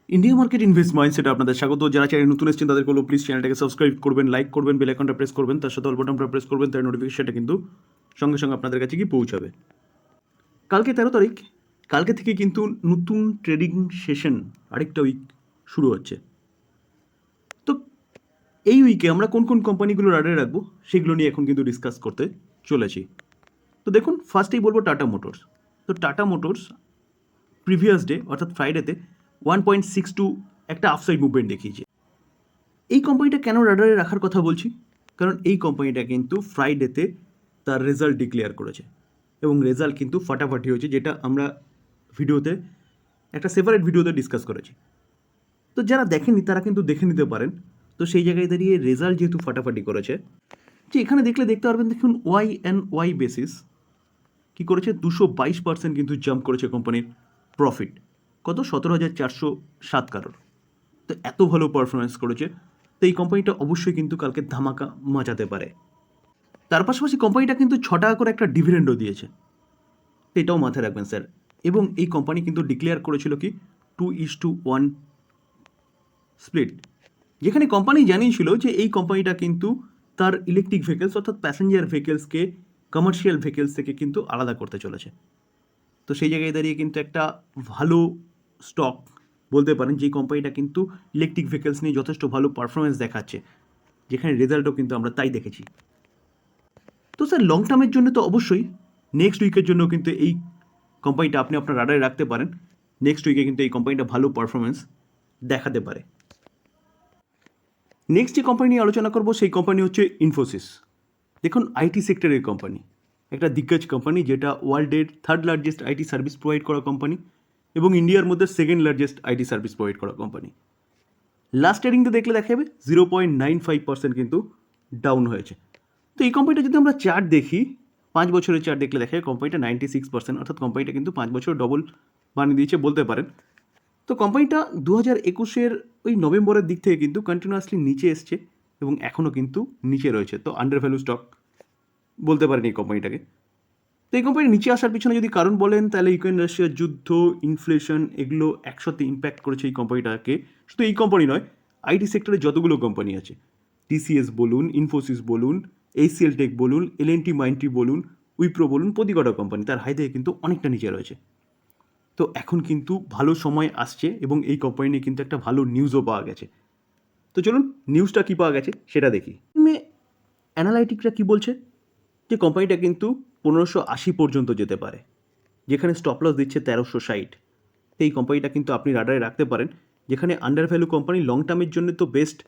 India market invest মাইন্ডসেটে আপনাদের স্বাগত। যারা চ্যানেল নতুন এসেছেন তাদেরকে বলবো প্লিজ চ্যানেলটাকে সাবস্ক্রাইব করবেন, লাইক করবেন, বেল আইকনটা প্রেস করবেন, তার সাথে অল বাটনটা প্রেস করবেন, তার নোটিফিকেশনটা কিন্তু সঙ্গে সঙ্গে আপনাদের কাছে গিয়ে পৌঁছাবে। কালকে 13 তারিখ, কালকে থেকে কিন্তু নতুন ট্রেডিং সেশন আরেকটা উইক শুরু হচ্ছে। তো এই উইকে আমরা কোন কোন কোম্পানিগুলো রাডারে রাখবো সেগুলো নিয়ে এখন কিন্তু ডিসকাস করতে চলেছি। তো দেখুন, ফার্স্টেই বলবো টাটা মোটরস। তো টাটা মোটরস প্রিভিয়াস ডে অর্থাৎ ফ্রাইডেতে 1.62 একটা আপসাইড মুভমেন্ট দেখিয়েছে। এই কোম্পানিটা কেন রাডারে রাখার কথা বলছি, কারণ এই কোম্পানিটা কিন্তু ফ্রাইডেতে তার রেজাল্ট ডিক্লেয়ার করেছে এবং রেজাল্ট কিন্তু ফাটাফাটি হয়েছে, যেটা আমরা ভিডিওতে একটা সেপারেট ভিডিওতে ডিসকাস করেছি। তো যারা দেখেননি তারা কিন্তু দেখে নিতে পারেন। তো সেই জায়গায় দাঁড়িয়ে রেজাল্ট যেহেতু ফাটাফাটি করেছে, যে এখানে দেখলে দেখতে পারবেন, দেখুন ওয়াই বেসিস কী করেছে, 222% কিন্তু জাম্প করেছে কোম্পানির প্রফিট। কত? 17,407 crore। তো এত ভালো পারফরমেন্স করেছে, তো এই কোম্পানিটা অবশ্যই কিন্তু কালকে ধামাকা মাচাতে পারে। তার পাশাপাশি কোম্পানিটা কিন্তু 6 টাকা করে একটা ডিভিডেন্ডও দিয়েছে, তো এটাও মাথায় রাখবেন স্যার। এবং এই কোম্পানি কিন্তু ডিক্লেয়ার করেছিল কি 2:1 স্প্লিট, যেখানে কোম্পানি জানিয়েছিল যে এই কোম্পানিটা কিন্তু তার ইলেকট্রিক ভেহিকেলস অর্থাৎ প্যাসেঞ্জার ভেহিকেলসকে কমার্শিয়াল ভেহিকেলস থেকে কিন্তু আলাদা করতে চলেছে। তো সেই জায়গায় দাঁড়িয়ে কিন্তু একটা ভালো স্টক বলতে পারেন, যে কোম্পানিটা কিন্তু ইলেকট্রিক ভেহিকেলস নিয়ে যথেষ্ট ভালো পারফরমেন্স দেখাচ্ছে, যেখানে রেজাল্টও কিন্তু আমরা তাই দেখেছি। তো স্যার লং টার্মের জন্য তো অবশ্যই নেক্সট উইকের জন্য কিন্তু এই কোম্পানিটা আপনি আপনার রাডারে রাখতে পারেন। নেক্সট উইকে কিন্তু এই কোম্পানিটা ভালো পারফরমেন্স দেখাতে পারে। নেক্সট যে কোম্পানি নিয়ে আলোচনা করবো সেই কোম্পানি হচ্ছে ইনফোসিস। দেখুন, আইটি সেক্টরের কোম্পানি, একটা দিগ্গজ কোম্পানি, যেটা ওয়ার্ল্ডের 3rd largest IT service provide করা কোম্পানি এবং ইন্ডিয়ার মধ্যে 2nd largest IT service provide করা কোম্পানি। লাস্ট ট্রেডিংতে দেখলে দেখা যাবে 0.95% কিন্তু ডাউন হয়েছে। তো এই কোম্পানিটা যদি আমরা চার্ট দেখি, 5 বছরের চার্ট দেখলে দেখা যায় কোম্পানিটা 96%, অর্থাৎ কোম্পানিটা কিন্তু 5 বছর ডবল বানিয়ে দিয়েছে বলতে পারেন। তো কোম্পানিটা 2021-এর ওই নভেম্বরের দিক থেকে কিন্তু কন্টিনিউয়াসলি নিচে এসছে এবং এখনও কিন্তু নিচে রয়েছে। তো আন্ডার ভ্যালু স্টক বলতে পারেন এই কোম্পানিটাকে। তো এই কোম্পানি নিচে আসার পিছনে যদি কারণ বলেন, তাহলে ইউক্রেন রাশিয়ার যুদ্ধ, ইনফ্লেশন, এগুলো একসাথে ইম্প্যাক্ট করেছে এই কোম্পানিটাকে। শুধু এই কোম্পানি নয়, আইটি সেক্টরে যতগুলো কোম্পানি আছে, টিসিএস বলুন, ইনফোসিস বলুন, এইচসিএল টেক বলুন, এলএনটি মাইন্ডট্রি বলুন, উইপ্রো বলুন, প্রতি কটা কোম্পানি তার হাই থেকে কিন্তু অনেকটা নিচে রয়েছে। তো এখন কিন্তু ভালো সময় আসছে এবং এই কোম্পানি নিয়ে কিন্তু একটা ভালো নিউজও পাওয়া গেছে। তো চলুন নিউজটা কী পাওয়া গেছে সেটা দেখি। অ্যানালাইটিকরা কী বলছে, যে কোম্পানিটা কিন্তু 1580 পর্যন্ত যেতে পারে, যেখানে স্টপ লস দিচ্ছে 1360। এই কোম্পানিটা কিন্তু আপনি রাডারে রাখতে পারেন, যেখানে আন্ডার ভ্যালু কোম্পানি লং টার্মের জন্য তো বেস্ট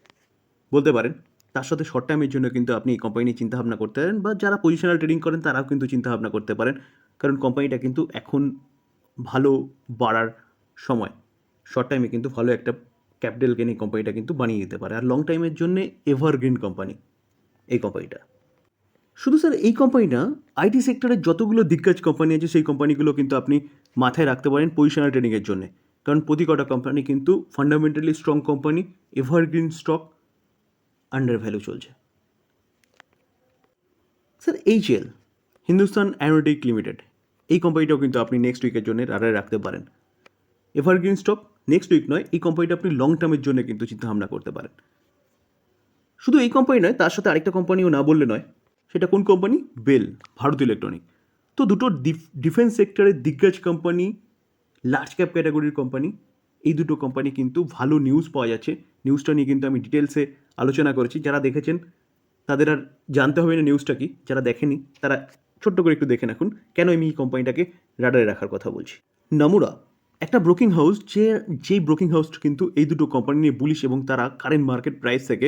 বলতে পারেন, তার সাথে শর্ট টার্মের জন্য কিন্তু আপনি এই কোম্পানি নিয়ে চিন্তাভাবনা করতে পারেন, বা যারা পজিশনাল ট্রেডিং করেন তারাও কিন্তু চিন্তাভাবনা করতে পারেন, কারণ কোম্পানিটা কিন্তু এখন ভালো বাড়ার সময়। শর্ট টাইমে কিন্তু ভালো একটা ক্যাপিটাল গেন এই কোম্পানিটা কিন্তু বানিয়ে দিতে পারে, আর লং টাইমের জন্যে এভারগ্রিন কোম্পানি এই কোম্পানিটা। শুধু স্যার এই কোম্পানি না, আইটি সেক্টরের যতগুলো দিগ্গজ কোম্পানি আছে সেই কোম্পানিগুলো কিন্তু আপনি মাথায় রাখতে পারেন পজিশনাল ট্রেডিংয়ের জন্য, কারণ প্রতি কটা কোম্পানি কিন্তু fundamentally strong company, evergreen stock, under value চলছে। Sir HL, Hindustan aeronautic limited, এই কোম্পানিটাও কিন্তু আপনি নেক্সট উইকের জন্য রাডারে রাখতে পারেন। এভারগ্রিন স্টক, নেক্সট উইক নয়, এই কোম্পানিটা আপনি লং টার্মের জন্য কিন্তু চিন্তাভাবনা করতে পারেন। শুধু এই কোম্পানি নয়, তার সাথে আরেকটা কোম্পানিও না বললে নয়। সেটা কোন কোম্পানি? Bell, Bharat electronic. তো দুটো ডিফেন্স সেক্টরের দিগ্গজ কোম্পানি, লার্জ ক্যাপ ক্যাটাগরির কোম্পানি, এই দুটো কোম্পানি কিন্তু ভালো নিউজ পাওয়া যাচ্ছে। নিউজটা নিয়ে কিন্তু আমি ডিটেলসে আলোচনা করেছি, যারা দেখেছেন তাদের আর জানতে হবে না নিউজটা কি, যারা দেখেনি তারা ছোট্ট করে একটু দেখে রাখুন কেন আমি এই কোম্পানিটাকে রাডারে রাখার কথা বলছি। নামুরা একটা ব্রোকিং হাউস, যেই ব্রোকিং হাউসটা কিন্তু এই দুটো কোম্পানি নিয়ে বুলিশ এবং তারা কারেন্ট মার্কেট প্রাইস থেকে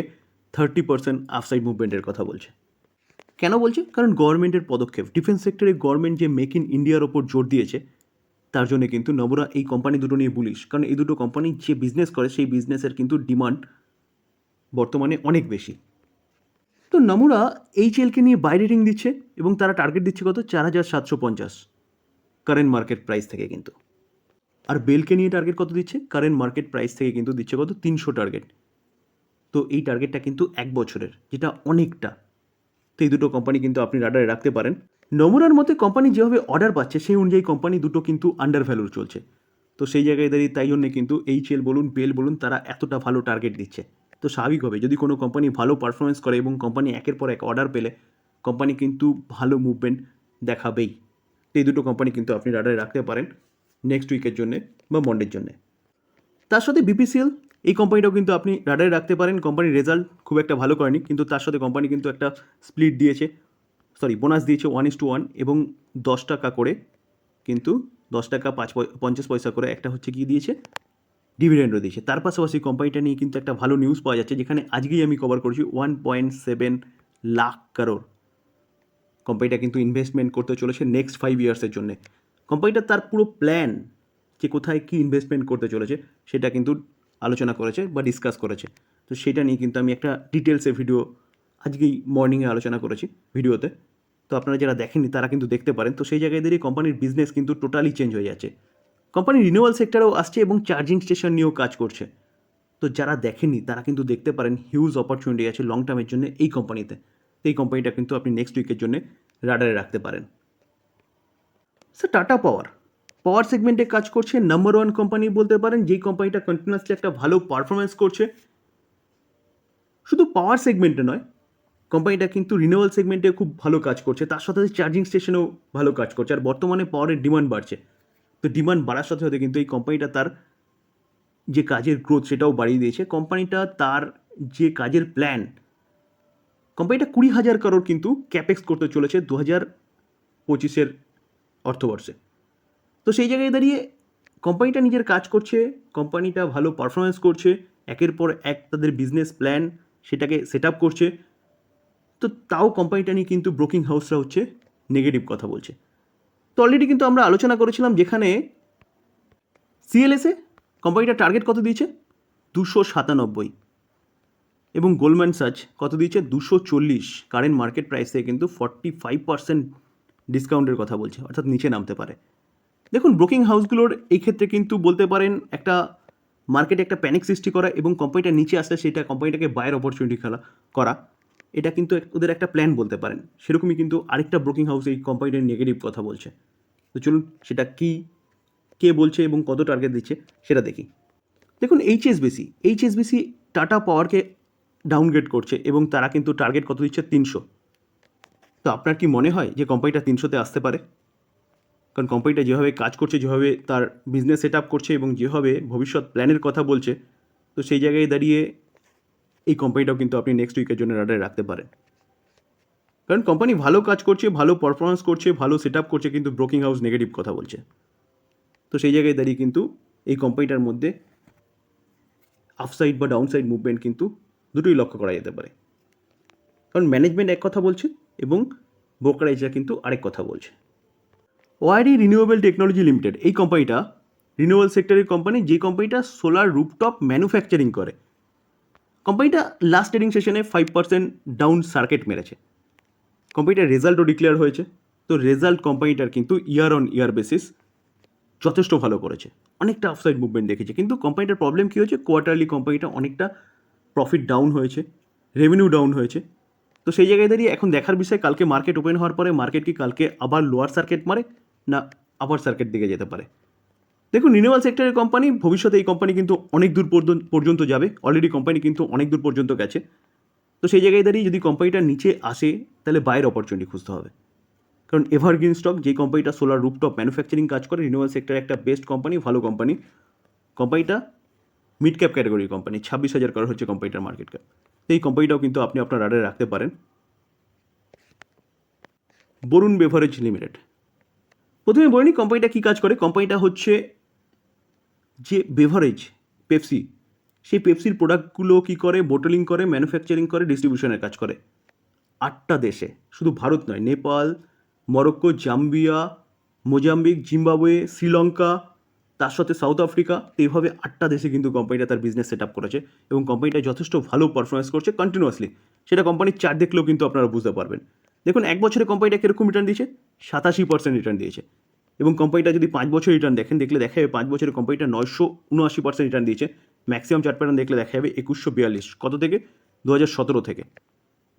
30% আপসাইড মুভমেন্টের কথা বলছে। কেন বলছে? কারণ গভর্নমেন্টের পদক্ষেপ, ডিফেন্স সেক্টরে গভর্নমেন্ট যে মেক ইন ইন্ডিয়ার ওপর জোর দিয়েছে, তার জন্য কিন্তু নমুরা এই কোম্পানি দুটো নিয়ে বুলিশ, কারণ এই দুটো কোম্পানি যে বিজনেস করে সেই বিজনেসের কিন্তু ডিমান্ড বর্তমানে অনেক বেশি। তো নমুরা এইচএলকে নিয়ে বাই রেটিং দিচ্ছে এবং তারা টার্গেট দিচ্ছে কত? 4750 কারেন্ট মার্কেট প্রাইস থেকে কিন্তু। আর বেলকে নিয়ে টার্গেট কত দিচ্ছে? কারেন্ট মার্কেট প্রাইস থেকে কিন্তু দিচ্ছে কত? 300 টার্গেট। তো এই টার্গেটটা কিন্তু 1 বছরের, যেটা অনেকটা। তো এই দুটো কোম্পানি কিন্তু আপনি রাডারে রাখতে পারেন। নমুরার মতে কোম্পানি যেভাবে অর্ডার পাচ্ছে সেই অনুযায়ী কোম্পানি দুটো কিন্তু আন্ডার ভ্যালুর চলছে। তো সেই জায়গায় দাঁড়িয়ে তাই জন্যে কিন্তু এইচএল বলুন, বেল বলুন, তারা এতটা ভালো টার্গেট দিচ্ছে। তো স্বাভাবিক হবে যদি কোনো কোম্পানি ভালো পারফরমেন্স করে এবং কোম্পানি একের পর এক অর্ডার পেলে কোম্পানি কিন্তু ভালো মুভমেন্ট দেখাবেই। এই দুটো কোম্পানি কিন্তু আপনি রাডারে রাখতে পারেন নেক্সট উইকের জন্যে বা মন্ডের জন্যে। তার সাথে বিপিসিএল, এই কোম্পানিটাও কিন্তু আপনি রাডারে রাখতে পারেন। কোম্পানির রেজাল্ট খুব একটা ভালো করেনি, কিন্তু তার সাথে কোম্পানি কিন্তু একটা স্প্লিট দিয়েছে, বোনাস দিয়েছে 1:1 এবং 10 টাকা করে, কিন্তু 10 টাকা 50 পয়সা করে একটা হচ্ছে কি দিয়েছে, ডিভিডেন্ডও দিয়েছে। তার পাশাপাশি কোম্পানিটা নিয়ে কিন্তু একটা ভালো নিউজ পাওয়া যাচ্ছে, যেখানে আজকেই আমি কভার করেছি 1.7 লাখ কারোর কোম্পানিটা কিন্তু ইনভেস্টমেন্ট করতে চলেছে নেক্সট 5 ইয়ার্সের জন্য। কোম্পানিটা তার পুরো প্ল্যান যে কোথায় কী ইনভেস্টমেন্ট করতে চলেছে সেটা কিন্তু আলোচনা করেছে বা ডিসকাস করেছে। তো সেটা নিয়ে কিন্তু আমি একটা ডিটেলসে ভিডিও আজকেই মর্নিংয়ে আলোচনা করেছি ভিডিওতে। তো আপনারা যারা দেখেননি তারা কিন্তু দেখতে পারেন। তো সেই জায়গায় দাঁড়িয়ে কোম্পানির বিজনেস কিন্তু টোটালি চেঞ্জ হয়ে যাচ্ছে। কোম্পানি রিনিউয়াল সেক্টরেও আসছে এবং চার্জিং স্টেশন নিয়েও কাজ করছে। তো যারা দেখেননি তারা কিন্তু দেখতে পারেন, হিউজ অপরচুনিটি আছে লং টার্মের জন্য এই কোম্পানিতে। তো এই কোম্পানিটা কিন্তু আপনি নেক্সট উইকের জন্য রাডারে রাখতে পারেন। স্যার, টাটা পাওয়ার সেগমেন্টে কাজ করছে, নাম্বার 1 কোম্পানি বলতে পারেন, যেই কোম্পানিটা কন্টিনিউয়াসলি একটা ভালো পারফরমেন্স করছে। শুধু পাওয়ার সেগমেন্টে নয়, কোম্পানিটা কিন্তু রিনিউয়াল সেগমেন্টে খুব ভালো কাজ করছে, তার সাথে সাথে চার্জিং স্টেশনেও ভালো কাজ করছে। আর বর্তমানে পাওয়ারের ডিমান্ড বাড়ছে, তো ডিমান্ড বাড়ার সাথে সাথে কিন্তু এই কোম্পানিটা তার যে কাজের গ্রোথ সেটাও বাড়িয়ে দিয়েছে। কোম্পানিটা তার যে কাজের প্ল্যান, কোম্পানিটা 20,000 কারোর কিন্তু ক্যাপেক্স করতে চলেছে 2025 অর্থবর্ষে। তো সেই জায়গায় দাঁড়িয়ে কোম্পানিটা নিজের কাজ করছে, কোম্পানিটা ভালো পারফরমেন্স করছে, একের পর এক তাদের বিজনেস প্ল্যান সেটাকে সেট আপ করছে। তো তাও কোম্পানিটা নিয়ে কিন্তু ব্রোকিং হাউসরা হচ্ছে নেগেটিভ কথা বলছে। তো অলরেডি কিন্তু আমরা আলোচনা করেছিলাম, যেখানে সিএলএসে কোম্পানিটা টার্গেট কত দিয়েছে 297, এবং গোল্ডম্যান সাচ কত দিয়েছে 240। কারেন্ট মার্কেট প্রাইস থেকে কিন্তু 45% ডিসকাউন্টের কথা বলছে, অর্থাৎ নিচে নামতে পারে। দেখুন, ব্রোকিং হাউসগুলোর এই ক্ষেত্রে কিন্তু বলতে পারেন একটা মার্কেটে একটা প্যানিক সৃষ্টি করা এবং কোম্পানিটা নিচে আসলে সেটা কোম্পানিটাকে বায়ের অপরচুনিটি করা, এটা কিন্তু ওদের একটা প্ল্যান বলতে পারেন। সেরকমই কিন্তু আরেকটা ব্রোকিং হাউস এই কোম্পানিটার নেগেটিভ কথা বলছে। তো চলুন সেটা কি, কে বলছে এবং কত টার্গেট দিচ্ছে সেটা দেখি। দেখুন, এইচএসবিসি টাটা পাওয়ারকে ডাউনগ্রেড করছে এবং তারা কিন্তু টার্গেট কত দিচ্ছে 300। তো আপনার কি মনে হয় যে কোম্পানিটা 300-তে আসতে পারে? কারণ কোম্পানিটা যেভাবে কাজ করছে, যেভাবে তার বিজনেস সেট আপ করছে এবং যেভাবে ভবিষ্যৎ প্ল্যানের কথা বলছে, তো সেই জায়গায় দাঁড়িয়ে এই কোম্পানিটাও কিন্তু আপনি নেক্সট উইকের জন্য রাডারে রাখতে পারেন। কারণ কোম্পানি ভালো কাজ করছে, ভালো পারফরমেন্স করছে, ভালো সেট আপ করছে, কিন্তু ব্রোকিং হাউস নেগেটিভ কথা বলছে। তো সেই জায়গায় দাঁড়িয়ে কিন্তু এই কোম্পানিটার মধ্যে আপসাইড বা ডাউনসাইড মুভমেন্ট কিন্তু দুটোই লক্ষ্য করা যেতে পারে। কারণ ম্যানেজমেন্ট এক কথা বলছে এবং ব্রোকারেজরা কিন্তু আরেক কথা বলছে। ওয়াইডি রিনিউয়েবল টেকনোলজি লিমিটেড, এই কোম্পানিটা রিনিউয়েবল সেক্টরের কোম্পানি, যে কোম্পানিটা সোলার রুফটপ ম্যানুফ্যাকচারিং করে। কোম্পানিটা লাস্ট ট্রেডিং সেশনে 5% ডাউন সার্কিট মেরেছে। কোম্পানিটার রেজাল্টও ডিক্লেয়ার হয়েছে। তো রেজাল্ট কোম্পানিটার কিন্তু ইয়ার অন ইয়ার বেসিস যথেষ্ট ভালো করেছে, অনেকটা আপসাইড মুভমেন্ট দেখেছে। কিন্তু কোম্পানিটার প্রবলেম কী হয়েছে, কোয়ার্টারলি কোম্পানিটা অনেকটা প্রফিট ডাউন হয়েছে, রেভিনিউ ডাউন হয়েছে। তো সেই জায়গায় দাঁড়িয়ে এখন দেখার বিষয়, কালকে মার্কেট ওপেন হওয়ার পরে মার্কেট কি কালকে আবার লোয়ার সার্কিট মারে না আপার সার্কিট দিকে যেতে পারে। দেখুন, রিনিউয়াল সেক্টরের কোম্পানি, ভবিষ্যতে এই কোম্পানি কিন্তু অনেক দূর পর্যন্ত যাবে। অলরেডি কোম্পানি কিন্তু অনেক দূর পর্যন্ত গেছে। তো সেই জায়গায় দাঁড়িয়ে যদি কোম্পানিটা নিচে আসে তাহলে বাইরের অপরচুনিটি খুঁজতে হবে। কারণ এভারগ্রিন স্টক, যে কোম্পানিটা সোলার রুফটপ ম্যানুফ্যাকচারিং কাজ করে, রিনিউয়াল সেক্টরে একটা বেস্ট কোম্পানি, ভালো কোম্পানি। কোম্পানিটা মিড ক্যাপ ক্যাটাগরির কোম্পানি, 26,000 কারোর হচ্ছে কোম্পানিটার মার্কেট ক্যাপ। তো এই কোম্পানিটাও কিন্তু আপনি আপনার রাডারে রাখতে পারেন। বরুণ বেভারেজ লিমিটেড, প্রথমে বলিনি কোম্পানিটা কী কাজ করে। কোম্পানিটা হচ্ছে যে বেভারেজ পেপসি, সেই পেপসির প্রোডাক্টগুলো কী করে, বোটলিং করে, ম্যানুফ্যাকচারিং করে, ডিস্ট্রিবিউশনের কাজ করে 8টা দেশে, শুধু ভারত নয়, Nepal, Morocco, Zambia, Mozambique, Zimbabwe, Sri Lanka, তার সাথে সাউথ আফ্রিকা। তো এইভাবে 8টা দেশে কিন্তু কোম্পানিটা তার বিজনেস সেট আপ করেছে এবং কোম্পানিটা যথেষ্ট ভালো পারফরমেন্স করছে কন্টিনিউয়াসলি। সেটা কোম্পানির চার্ট দেখলেও কিন্তু আপনারা বুঝতে পারবেন। দেখুন, এক বছরে কোম্পানিটা কীরকম রিটার্ন দিয়েছে, 87% রিটার্ন দিয়েছে। এবং কোম্পানিটা যদি 5 বছর রিটার্ন দেখলে দেখা যাবে 5 বছরে কোম্পানিটা 979% রিটার্ন দিয়েছে। ম্যাক্সিমাম চার্ট প্যাটার্ন দেখলে দেখা যাবে 2142, কত থেকে 2017 থেকে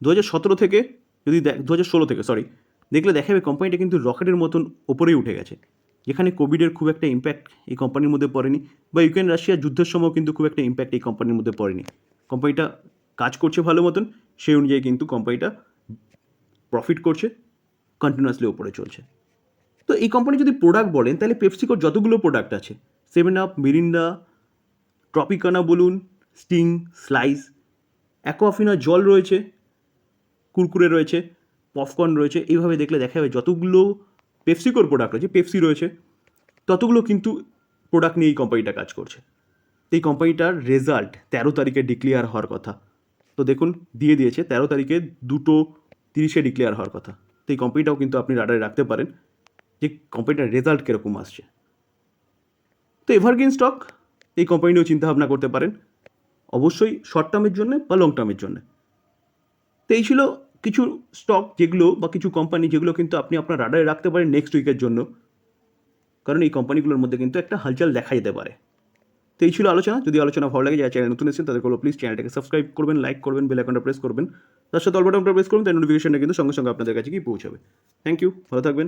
2017 থেকে যদি 2016 থেকে দেখলে দেখা যাবে কোম্পানিটা কিন্তু রকেটের মতন ওপরেই উঠে গেছে। যেখানে কোভিডের খুব একটা ইম্প্যাক্ট এই কোম্পানির মধ্যে পড়েনি, বা ইউক্রেন রাশিয়ার যুদ্ধের সময়ও কিন্তু খুব একটা ইম্প্যাক্ট এই কোম্পানির মধ্যে পড়েনি। কোম্পানিটা কাজ করছে ভালো মতন, সেই অনুযায়ী কিন্তু কোম্পানিটা প্রফিট করছে, কন্টিনিউয়াসলি ওপরে চলছে। তো এই কোম্পানি যদি প্রোডাক্ট বলেন, তাহলে পেপসিকোর যতগুলো প্রোডাক্ট আছে, 7 আপ, মিরিন্ডা, ট্রপিকানা বলুন, স্টিং, স্লাইস, অ্যাকোয়াফিনা জল রয়েছে, কুরকুরে রয়েছে, পপকর্ন রয়েছে, এইভাবে দেখলে দেখা যাবে যতগুলো পেপসিকোর প্রোডাক্ট রয়েছে, পেপসি রয়েছে, ততগুলো কিন্তু প্রোডাক্ট নিয়ে এই কোম্পানিটা কাজ করছে। এই কোম্পানিটার রেজাল্ট 13 তারিখে ডিক্লেয়ার হওয়ার কথা। তো দেখুন দিয়ে দিয়েছে 13 তারিখে 2:30 ডিক্লেয়ার হওয়ার কথা। তো এই কোম্পানিটাও কিন্তু আপনি রাডারে রাখতে পারেন যে কোম্পানিটার রেজাল্ট কীরকম আসছে। তো এভারগ্রিন স্টক, এই কোম্পানি নিয়েও চিন্তাভাবনা করতে পারেন, অবশ্যই শর্ট টার্মের জন্য বা লং টার্মের জন্য। তো এই ছিল কিছু স্টক যেগুলো বা কিছু কোম্পানি যেগুলো কিন্তু আপনি আপনার রাডারে রাখতে পারেন নেক্সট উইকের জন্য, কারণ এই কোম্পানিগুলোর মধ্যে কিন্তু একটা হালচাল দেখা যেতে পারে। তো এই ছিল আলোচনা। যদি আলোচনা ভালো লাগে, যারা চ্যানেল নতুন এসেছেন তাদের বলবো প্লিজ চ্যানেলটাকে সাবস্ক্রাইব করবেন, লাইক করবেন, বেল আইকনটা প্রেস করবেন, তার সাথে অল বাটনটা প্রেস করবেন, তাই নোটিফিকেশনটা কিন্তু সঙ্গে সঙ্গে আপনাদের কাছে গিয়ে পৌঁছাবে। থ্যাংক ইউ, ভালো থাকবেন।